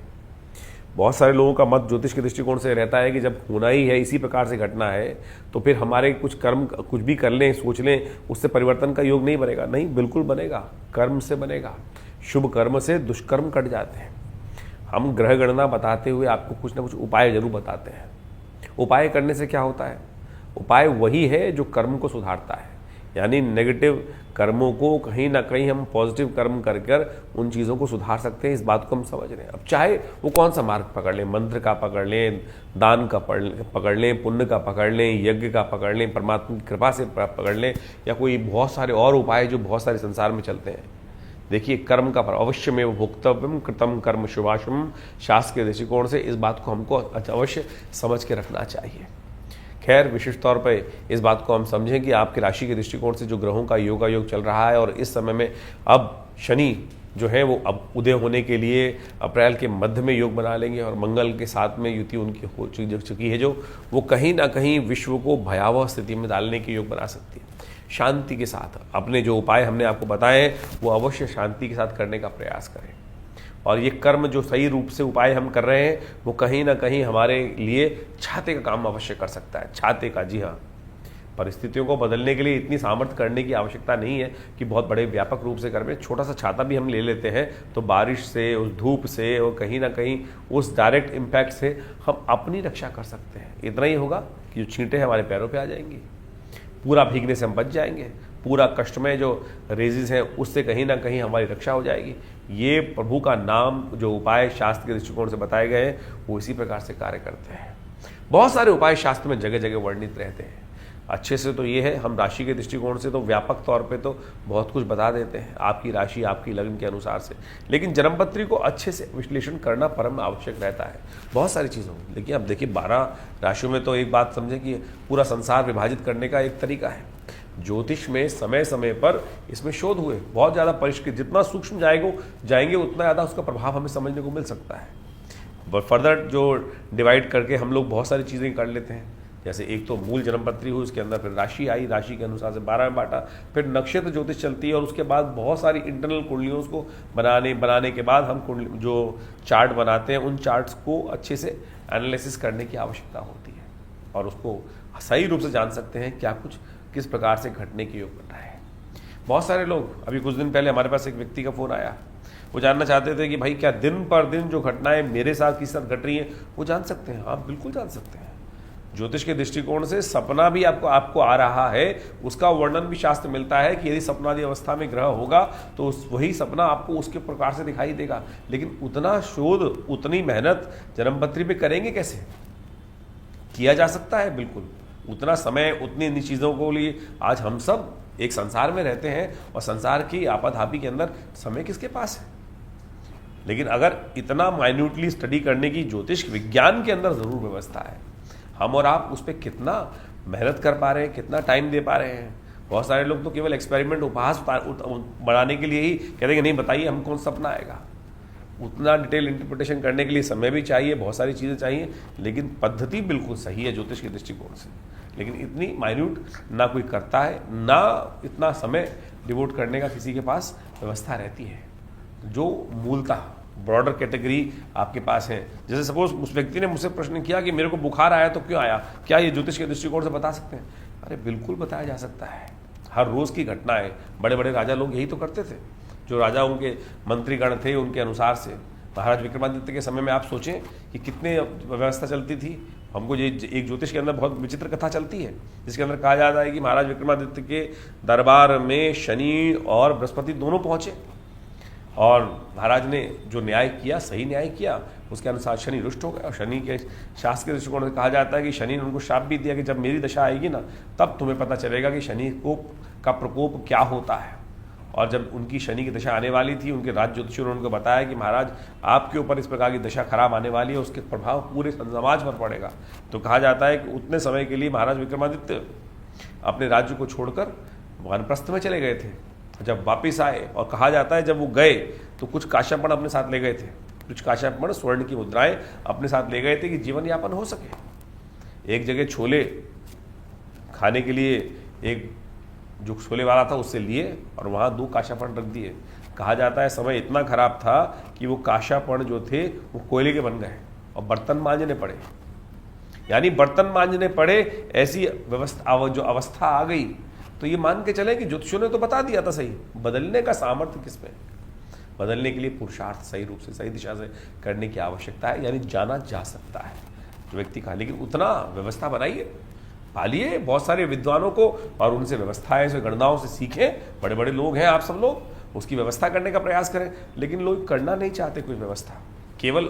बहुत सारे लोगों का मत ज्योतिष के दृष्टिकोण से रहता है कि जब होना ही है, इसी प्रकार से घटना है, तो फिर हमारे कुछ कर्म कुछ भी कर लें, सोच लें, उससे परिवर्तन का योग नहीं बनेगा। नहीं, बिल्कुल बनेगा, कर्म से बनेगा। शुभ कर्म से दुष्कर्म कट जाते हैं। हम ग्रह गणना बताते हुए आपको कुछ ना कुछ उपाय जरूर बताते हैं। उपाय करने से क्या होता है? उपाय वही है जो कर्म को सुधारता है, यानी नेगेटिव कर्मों को कहीं ना कहीं हम पॉजिटिव कर्म कर कर उन चीज़ों को सुधार सकते हैं। इस बात को हम समझ रहे हैं। अब चाहे वो कौन सा मार्ग पकड़ लें, मंत्र का पकड़ लें, दान का पकड़ लें, पुण्य का पकड़ लें, यज्ञ का पकड़ लें, परमात्मा की कृपा से पकड़ लें, या कोई बहुत सारे और उपाय जो बहुत सारे संसार में चलते हैं। देखिए, कर्म का अवश्य में भोक्तव्यम कृतम कर्म शुभाशुभम, शास्त्र के दृष्टिकोण से इस बात को हमको अवश्य समझ के रखना चाहिए। खैर, विशेष तौर पे इस बात को हम समझें कि आपकी राशि के दृष्टिकोण से जो ग्रहों का योगायोग चल रहा है, और इस समय में अब शनि जो है वो अब उदय होने के लिए अप्रैल के मध्य में योग बना लेंगे, और मंगल के साथ में युति उनकी हो चुकी है, जो वो कहीं ना कहीं विश्व को भयावह स्थिति में डालने के योग बना सकती है। शांति के साथ अपने जो उपाय हमने आपको बताए हैं वो अवश्य शांति के साथ करने का प्रयास करें। और ये कर्म जो सही रूप से उपाय हम कर रहे हैं वो कहीं ना कहीं हमारे लिए छाते का काम अवश्य कर सकता है। छाते का, जी हाँ, परिस्थितियों को बदलने के लिए इतनी सामर्थ्य करने की आवश्यकता नहीं है कि बहुत बड़े व्यापक रूप से करें। छोटा सा छाता भी हम ले लेते हैं तो बारिश से, उस धूप से और कहीं ना कहीं उस डायरेक्ट इम्पैक्ट से हम अपनी रक्षा कर सकते हैं। इतना ही होगा कि जो छींटे हमारे पैरों पर आ जाएंगी, पूरा भीगने से हम बच जाएंगे, पूरा कष्ट में जो रेजिस हैं उससे कहीं ना कहीं हमारी रक्षा हो जाएगी। ये प्रभु का नाम, जो उपाय शास्त्र के दृष्टिकोण से बताए गए हैं वो इसी प्रकार से कार्य करते हैं। बहुत सारे उपाय शास्त्र में जगह जगह वर्णित रहते हैं। अच्छे से तो ये है, हम राशि के दृष्टिकोण से तो व्यापक तौर पे तो बहुत कुछ बता देते हैं आपकी राशि, आपकी लग्न के अनुसार से, लेकिन जन्मपत्री को अच्छे से विश्लेषण करना परम आवश्यक रहता है बहुत सारी चीज़ों में। लेकिन अब देखिए, 12 राशियों में तो एक बात समझें कि पूरा संसार विभाजित करने का एक तरीका है। ज्योतिष में समय समय पर इसमें शोध हुए, बहुत ज़्यादा परिष्कृत, जितना सूक्ष्म जाएंगे उतना ज़्यादा उसका प्रभाव हमें समझने को मिल सकता है। फर्दर जो डिवाइड करके हम लोग बहुत सारी चीज़ें कर लेते हैं। जैसे एक तो मूल जन्मपत्री हुई, उसके अंदर फिर राशि आई, राशि के अनुसार से 12 में बांटा, फिर नक्षत्र ज्योतिष चलती है, और उसके बाद बहुत सारी इंटरनल कुंडलियों को बनाने के बाद हम जो चार्ट बनाते हैं उन चार्ट्स को अच्छे से एनालिसिस करने की आवश्यकता होती है। और उसको सही रूप से जान सकते हैं क्या कुछ किस प्रकार से घटने के योग बन रहा है। बहुत सारे लोग, अभी कुछ दिन पहले हमारे पास एक व्यक्ति का फ़ोन आया, वो जानना चाहते थे कि भाई क्या दिन पर दिन जो घटनाएं मेरे साथ किस साथ घट रही हैं वो जान सकते हैं। आप बिल्कुल जान सकते हैं। ज्योतिष के दृष्टिकोण से सपना भी आपको आ रहा है, उसका वर्णन भी शास्त्र मिलता है कि यदि सपनादि अवस्था में ग्रह होगा तो वही सपना आपको उसके प्रकार से दिखाई देगा। लेकिन उतना शोध, उतनी मेहनत जन्मपत्री पे करेंगे कैसे? किया जा सकता है बिल्कुल, उतना समय, उतनी इन चीज़ों को लिए आज हम सब एक संसार में रहते हैं और संसार की आपाधापी के अंदर समय किसके पास है। लेकिन अगर इतना माइन्यूटली स्टडी करने की ज्योतिष विज्ञान के अंदर ज़रूर व्यवस्था है, हम और आप उस पर कितना मेहनत कर पा रहे हैं, कितना टाइम दे पा रहे हैं। बहुत सारे लोग तो केवल एक्सपेरिमेंट, उपहास बढ़ाने के लिए ही कहते हैं नहीं बताइए हम कौन सपना आएगा। उतना डिटेल इंटरप्रिटेशन करने के लिए समय भी चाहिए, बहुत सारी चीज़ें चाहिए, लेकिन पद्धति बिल्कुल सही है ज्योतिष के दृष्टिकोण से। लेकिन इतनी माइन्यूट ना कोई करता है, ना इतना समय डिवोट करने का किसी के पास व्यवस्था रहती है। जो मूलतः ब्रॉडर कैटेगरी आपके पास है, जैसे सपोज उस व्यक्ति ने मुझसे प्रश्न किया कि मेरे को बुखार आया तो क्यों आया, क्या ये ज्योतिष के दृष्टिकोण से बता सकते हैं? अरे बिल्कुल बताया जा सकता है। हर रोज़ की घटना है। बड़े बड़े राजा लोग यही तो करते थे। जो राजा उनके मंत्रीगण थे उनके अनुसार से, महाराज विक्रमादित्य के समय में आप सोचें कि कितने व्यवस्था चलती थी। हमको ये एक ज्योतिष के अंदर बहुत विचित्र कथा चलती है, जिसके अंदर कहा जाता है कि महाराज विक्रमादित्य के दरबार में शनि और बृहस्पति दोनों पहुँचे और महाराज ने जो न्याय किया, सही न्याय किया, उसके अनुसार शनि रुष्ट हो गया। और शनि के शास्त्र के दृष्टिकोण से कहा जाता है कि शनि ने उनको शाप भी दिया कि जब मेरी दशा आएगी ना तब तुम्हें पता चलेगा कि शनि का प्रकोप क्या होता है। और जब उनकी शनि की दशा आने वाली थी, उनके राज ज्योतिषियों ने उनको बताया कि महाराज आपके ऊपर इस प्रकार की दशा खराब आने वाली है, उसके प्रभाव पूरे समाज पर पड़ेगा। तो कहा जाता है कि उतने समय के लिए महाराज विक्रमादित्य अपने राज्य को छोड़कर वानप्रस्थ में चले गए थे। जब वापिस आए और कहा जाता है जब वो गए तो कुछ काश्यापण अपने साथ ले गए थे, कुछ काश्यापण स्वर्ण की मुद्राएं अपने साथ ले गए थे कि जीवन यापन हो सके। एक जगह छोले खाने के लिए एक जो छोले वाला था उससे लिए और वहाँ 2 काश्यापण रख दिए। कहा जाता है समय इतना खराब था कि वो काश्यापण जो थे वो कोयले के बन गए और बर्तन मांजने पड़े, यानी बर्तन मांजने पड़े। ऐसी व्यवस्था जो अवस्था आ गई, तो ये मान के चले कि ज्योतिषियों ने तो बता दिया था सही, बदलने का सामर्थ्य किसमें? बदलने के लिए पुरुषार्थ सही रूप से, सही दिशा से करने की आवश्यकता है, यानी जाना जा सकता है जो व्यक्ति का। लेकिन उतना व्यवस्था बनाइए, पालिए बहुत सारे विद्वानों को और उनसे व्यवस्थाएं से, गणनाओं से सीखें। बड़े बड़े लोग हैं आप सब लोग, उसकी व्यवस्था करने का प्रयास करें। लेकिन लोग करना नहीं चाहते कोई व्यवस्था, केवल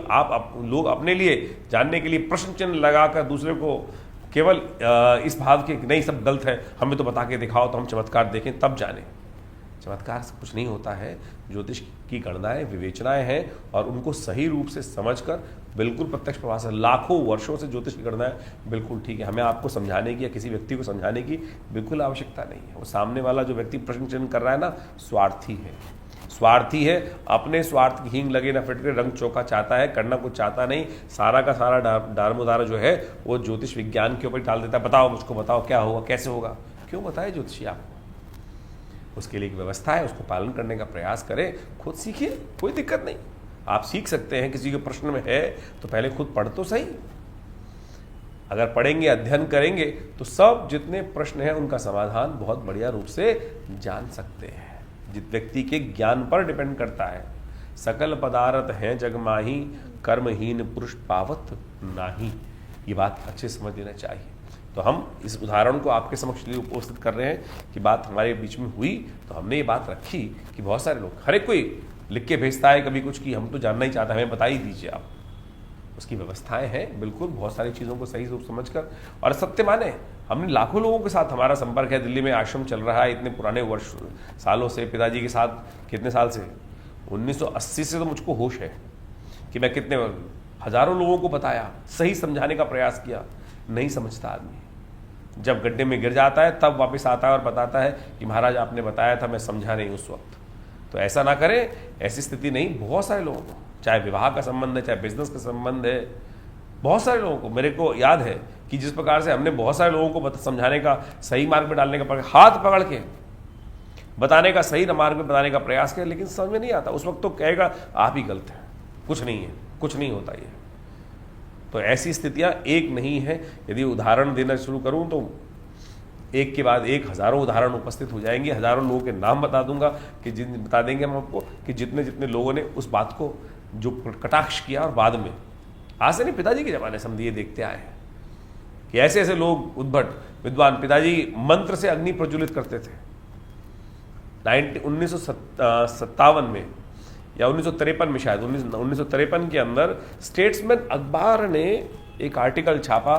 लोग अपने लिए जानने के लिए प्रश्न चिन्ह लगाकर दूसरे को केवल इस भाव के नहीं सब गलत है, हमें तो बता के दिखाओ तो हम चमत्कार देखें तब जाने। चमत्कार से कुछ नहीं होता है। ज्योतिष की गणनाएं, विवेचनाएं हैं और उनको सही रूप से समझकर बिल्कुल प्रत्यक्ष प्रभाव से, लाखों वर्षों से ज्योतिष की गणनाएं बिल्कुल ठीक है। हमें आपको समझाने की या किसी व्यक्ति को समझाने की बिल्कुल आवश्यकता नहीं है। वो सामने वाला जो व्यक्ति प्रश्न चिन्ह कर रहा है ना, स्वार्थी है, स्वार्थी है। अपने स्वार्थ की हींग लगे ना फिटके, रंग चौका चाहता है, करना कुछ चाहता नहीं। सारा का सारा दारमोदारा जो है वो ज्योतिष विज्ञान के ऊपर डाल देता है। बताओ मुझको, बताओ क्या होगा, कैसे होगा। क्यों बताए ज्योतिषी आपको? उसके लिए एक व्यवस्था है, उसको पालन करने का प्रयास करें। खुद सीखिए, कोई दिक्कत नहीं। आप सीख सकते हैं। किसी के प्रश्न में है तो पहले खुद पढ़ तो सही। अगर पढ़ेंगे, अध्ययन करेंगे तो सब जितने प्रश्न हैं उनका समाधान बहुत बढ़िया रूप से जान सकते हैं। जिस व्यक्ति के ज्ञान पर डिपेंड करता है। सकल पदार्थ हैं जग माही, कर्महीन पुरुष पावत नाही। ये बात अच्छे समझ लेना चाहिए। तो हम इस उदाहरण को आपके समक्ष लिए उपस्थित कर रहे हैं कि बात हमारे बीच में हुई तो हमने ये बात रखी कि बहुत सारे लोग, हर एक कोई लिख के भेजता है कभी कुछ कि हम तो जानना ही चाहते हैं, हमें बता ही दीजिए आप। उसकी व्यवस्थाएं हैं बिल्कुल, बहुत सारी चीज़ों को सही रूप समझकर। और सत्य माने, हमने लाखों लोगों के साथ हमारा संपर्क है। दिल्ली में आश्रम चल रहा है इतने पुराने वर्ष सालों से, पिताजी के साथ कितने साल से, 1980 से तो मुझको होश है कि मैं कितने हजारों लोगों को बताया, सही समझाने का प्रयास किया। नहीं समझता आदमी, जब गड्ढे में गिर जाता है तब वापस आता है और बताता है कि महाराज आपने बताया था, मैं समझा नहीं उस वक्त। तो ऐसा ना करें, ऐसी स्थिति नहीं। बहुत सारे लोगों को, चाहे विवाह का संबंध है, चाहे बिजनेस का संबंध है, बहुत सारे लोगों को, मेरे को याद है कि जिस प्रकार से हमने बहुत सारे लोगों को समझाने का, सही मार्ग में डालने का, हाथ पकड़ के बताने का, सही मार्ग में बताने का प्रयास किया, लेकिन समझ में नहीं आता। उस वक्त तो कहेगा आप ही गलत हैं, कुछ नहीं है, कुछ नहीं होता ये। तो ऐसी स्थितियां एक नहीं है। यदि उदाहरण देना शुरू करूं तो एक के बाद एक हजारों उदाहरण उपस्थित हो जाएंगे, हजारों लोगों के नाम बता दूंगा कि बता देंगे हम आपको कि जितने जितने लोगों ने उस बात को जो कटाक्ष किया, और बाद में आज से नहीं, पिताजी के जमाने से हम ये देखते आए हैं कि ऐसे ऐसे लोग उद्भट विद्वान, पिताजी मंत्र से अग्नि प्रज्वलित करते थे। 1957 में या 1953 में, शायद 1953 के अंदर स्टेट्समैन अखबार ने एक आर्टिकल छापा,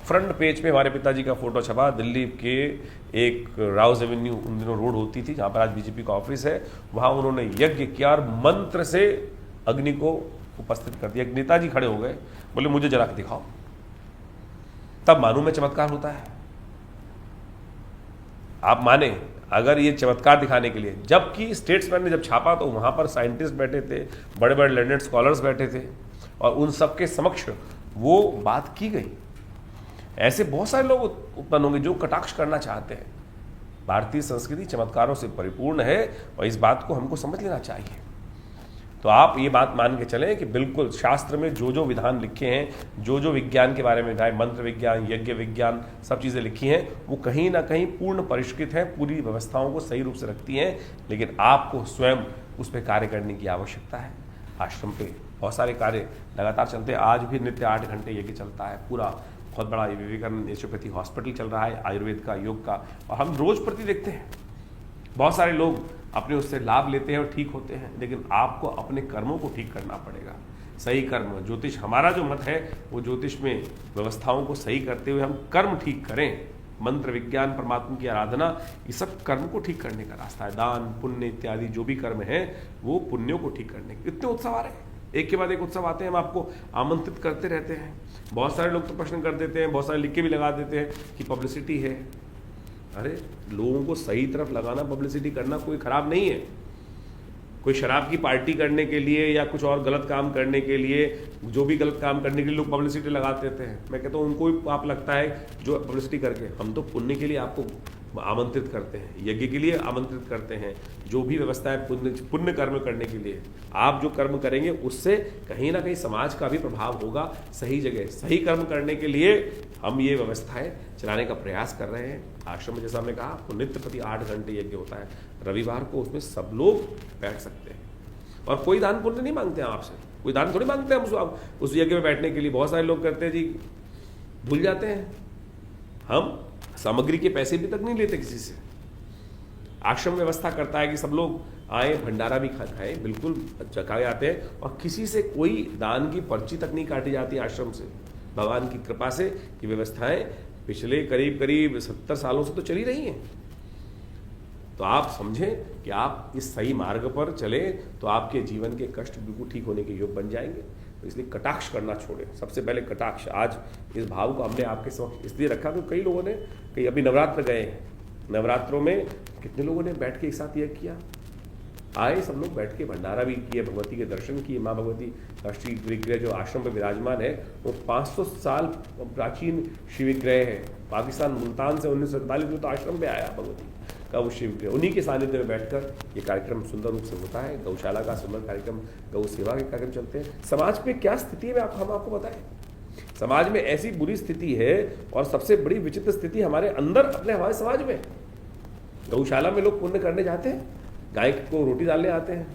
फ्रंट पेज पे हमारे पिताजी का फोटो छपा। दिल्ली के एक राउज एवेन्यू उन दिनों रोड होती थी जहाँ पर आज बीजेपी का ऑफिस है, वहाँ उन्होंने यज्ञ किया और मंत्र से अग्नि को उपस्थित कर दिया। नेताजी खड़े हो गए, बोले मुझे जला के दिखाओ, तब मालूम है चमत्कार होता है। आप माने अगर ये चमत्कार दिखाने के लिए, जबकि स्टेट्समैन ने जब छापा तो वहाँ पर साइंटिस्ट बैठे थे, बड़े बड़े लर्नेड स्कॉलर्स बैठे थे, और उन सबके समक्ष वो बात की गई। ऐसे बहुत सारे लोग उत्पन्न होंगे जो कटाक्ष करना चाहते हैं। भारतीय संस्कृति चमत्कारों से परिपूर्ण है और इस बात को हमको समझ लेना चाहिए। तो आप ये बात मान के चलें कि बिल्कुल शास्त्र में जो जो विधान लिखे हैं, जो जो विज्ञान के बारे में, चाहे मंत्र विज्ञान, यज्ञ विज्ञान, सब चीज़ें लिखी हैं, वो कहीं ना कहीं पूर्ण परिष्कृत हैं, पूरी व्यवस्थाओं को सही रूप से रखती हैं, लेकिन आपको स्वयं उस पर कार्य करने की आवश्यकता है। आश्रम पे बहुत सारे कार्य लगातार चलते हैं। आज भी नित्य 8 घंटे यज्ञ चलता है, पूरा बहुत बड़ा विवेकानंद नेचुरोपैथी हॉस्पिटल चल रहा है, आयुर्वेद का, योग का, और हम रोज प्रति देखते हैं बहुत सारे लोग अपने उससे लाभ लेते हैं और ठीक होते हैं। लेकिन आपको अपने कर्मों को ठीक करना पड़ेगा, सही कर्म। ज्योतिष, हमारा जो मत है वो ज्योतिष में व्यवस्थाओं को सही करते हुए हम कर्म ठीक करें। मंत्र विज्ञान, परमात्मा की आराधना, ये सब कर्म को ठीक करने का रास्ता है। दान पुण्य इत्यादि जो भी कर्म है वो पुण्यों को ठीक करने के। इतने उत्सव आ रहे हैं, एक के बाद एक उत्सव आते हैं, हम आपको आमंत्रित करते रहते हैं। बहुत सारे लोग तो प्रश्न कर देते हैं, बहुत सारे लिख के भी लगा देते हैं कि पब्लिसिटी है। अरे लोगों को सही तरफ लगाना, पब्लिसिटी करना कोई खराब नहीं है। कोई शराब की पार्टी करने के लिए या कुछ और गलत काम करने के लिए, जो भी गलत काम करने के लिए लोग पब्लिसिटी लगा देते हैं, मैं कहता हूँ उनको ही पाप लगता है जो पब्लिसिटी करके। हम तो पुण्य के लिए आपको आमंत्रित करते हैं, यज्ञ के लिए आमंत्रित करते हैं, जो भी व्यवस्था है पुण्य कर्म करने के लिए। आप जो कर्म करेंगे उससे कहीं ना कहीं समाज का भी प्रभाव होगा। सही जगह सही कर्म करने के लिए हम ये व्यवस्थाएं चलाने का प्रयास कर रहे हैं। आश्रम में जैसा हमने कहा, आपको नित्य प्रति 8 घंटे यज्ञ होता है। रविवार को उसमें सब लोग बैठ सकते हैं और कोई दान पुण्य नहीं मांगते हैं आपसे, कोई दान थोड़ी मांगते हैं हम उस यज्ञ में बैठने के लिए। बहुत सारे लोग करते हैं जी, भूल जाते हैं, हम सामग्री के पैसे भी तक नहीं लेते किसी से। आश्रम व्यवस्था करता है कि सब लोग आए, भंडारा भी खाएं, बिल्कुल चखाए आते हैं, और किसी से कोई दान की पर्ची तक नहीं काटी जाती आश्रम से। भगवान की कृपा से ये व्यवस्थाएं पिछले करीब करीब 70 सालों से तो चली रही हैं। तो आप समझें कि आप इस सही मार्ग पर चले तो आपके जीवन के कष्ट बिल्कुल ठीक होने के योग बन जाएंगे। तो इसलिए कटाक्ष करना छोड़ें। सबसे पहले कटाक्ष, आज इस भाव को हमने आपके समक्ष इसलिए रखा कि कई लोगों ने, कई अभी नवरात्र गए हैं, नवरात्रों में कितने लोगों ने बैठ के एक साथ यह किया, आए सब लोग बैठ के भंडारा भी किए, भगवती के दर्शन किए। माँ भगवती राष्ट्रीय विग्रह जो आश्रम पर विराजमान है वो 500 साल प्राचीन शिव विग्रह है। पाकिस्तान मुल्तान से 1947 में तो आश्रम पे आया भगवती का वो शिव विग्रह। उन्हीं के सानिध्य में बैठकर ये कार्यक्रम सुंदर रूप से होता है। गौशाला का सुंदर कार्यक्रम, गौ सेवा के कार्यक्रम चलते हैं। समाज में क्या स्थिति है हम आपको बताएं। समाज में ऐसी बुरी स्थिति है, और सबसे बड़ी विचित्र स्थिति हमारे अंदर, अपने हमारे समाज में। गौशाला में लोग पुण्य करने जाते हैं, गाय को रोटी डालने आते हैं,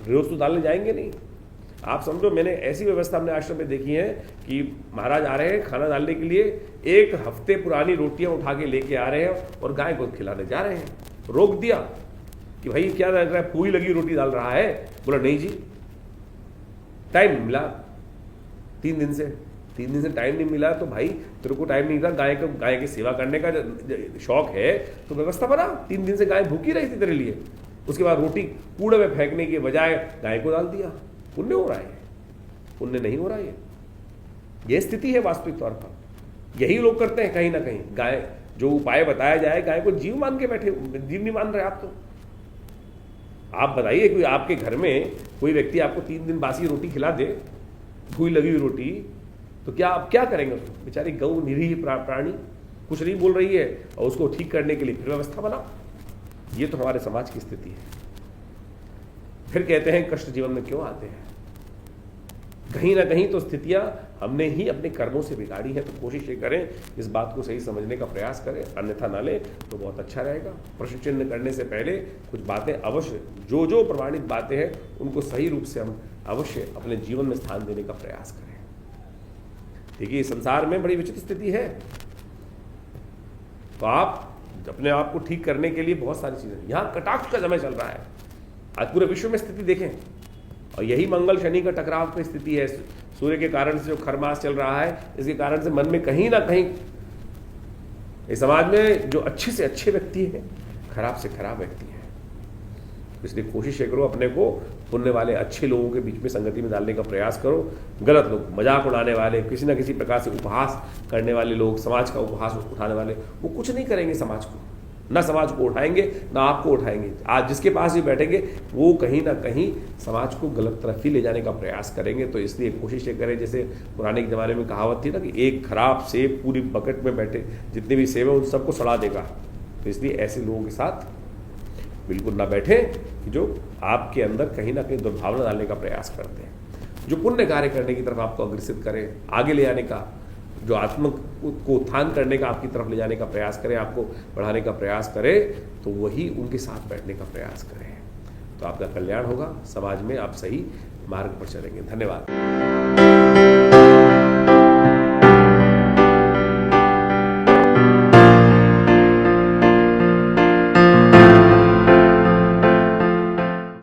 रोज तो डालने जाएंगे नहीं। आप समझो, मैंने ऐसी व्यवस्था अपने आश्रम में देखी है कि महाराज आ रहे हैं खाना डालने के लिए, 1 हफ्ते पुरानी रोटियां उठा के लेके आ रहे हैं और गाय को खिलाने जा रहे हैं। रोक दिया कि भाई क्या लग रहा है, पूरी लगी रोटी डाल रहा है। बोला नहीं जी, टाइम मिला 3 दिन से, 3 दिन से टाइम नहीं मिला। तो भाई तेरे को टाइम नहीं था, गाय की सेवा करने का शौक है तो व्यवस्था बना। 3 दिन से गाय भूखी रही थी तेरे लिए, उसके बाद रोटी कूड़े में फेंकने के बजाय गाय को डाल दिया। पुण्य हो रहा है? पुण्य नहीं हो रहा है। यह स्थिति है वास्तविक तौर पर। यही लोग करते हैं कहीं ना कहीं। गाय, जो उपाय बताया जाए, गाय को जीव मान के बैठे, जीव नहीं मान रहे आप। तो आप बताइए, कोई आपके घर में कोई व्यक्ति आपको 3 दिन बासी रोटी खिला दे, भूख लगी हुई रोटी, तो क्या आप क्या करेंगे उसको? बेचारी गौ निरीह प्राणी कुछ नहीं बोल रही है, और उसको ठीक करने के लिए फिर व्यवस्था बनाओ। ये तो हमारे समाज की स्थिति है। फिर कहते हैं कष्ट जीवन में क्यों आते हैं? कहीं ना कहीं तो स्थितियां हमने ही अपने कर्मों से बिगाड़ी है। तो कोशिश ये करें इस बात को सही समझने का प्रयास करें, अन्यथा ना लें तो बहुत अच्छा रहेगा। प्रश्न चिन्ह करने से पहले कुछ बातें अवश्य, जो प्रमाणित बातें हैं उनको सही रूप से हम अवश्य अपने जीवन में स्थान देने का प्रयास करें। देखिए संसार में बड़ी विचित्र स्थिति है, तो आप अपने आप को ठीक करने के लिए बहुत सारी चीजें, यहाँ कटाक्ष का समय चल रहा है, आज पूरे विश्व में स्थिति देखें, और यही मंगल शनि का टकराव की स्थिति है। सूर्य के कारण से जो खरमास चल रहा है, इसके कारण से मन में कहीं ना कहीं इस समाज में जो अच्छे से अच्छे व्यक्ति हैं, खराब से खराब व्यक्ति हैं। इसलिए कोशिश करो अपने को पुण्य वाले अच्छे लोगों के बीच में संगति में डालने का प्रयास करो। गलत लोग, मजाक उड़ाने वाले, किसी ना किसी प्रकार से उपहास करने वाले लोग, समाज का उपहास उठाने वाले, वो कुछ नहीं करेंगे समाज को, ना समाज को उठाएंगे ना आपको उठाएंगे। आज जिसके पास भी बैठेंगे वो कहीं ना कहीं समाज को गलत तरफ ही ले जाने का प्रयास करेंगे। तो इसलिए कोशिश ये करें, जैसे पुराने ज़माने में कहावत थी ना कि एक खराब सेब पूरी बकेट में बैठे जितने भी सेब हैं उन सबको सड़ा देगा। तो इसलिए ऐसे लोगों के साथ बिल्कुल ना बैठे कि जो आपके अंदर कहीं ना कहीं दुर्भावना डालने का प्रयास करते हैं, जो पुण्य कार्य करने की तरफ आपको अग्रसित करें, आगे ले आने का, जो आत्म को उत्थान करने का आपकी तरफ ले जाने का प्रयास करें, आपको बढ़ाने का प्रयास करें, तो वही उनके साथ बैठने का प्रयास करें। तो आपका कल्याण होगा, समाज में आप सही मार्ग पर चलेंगे। धन्यवाद।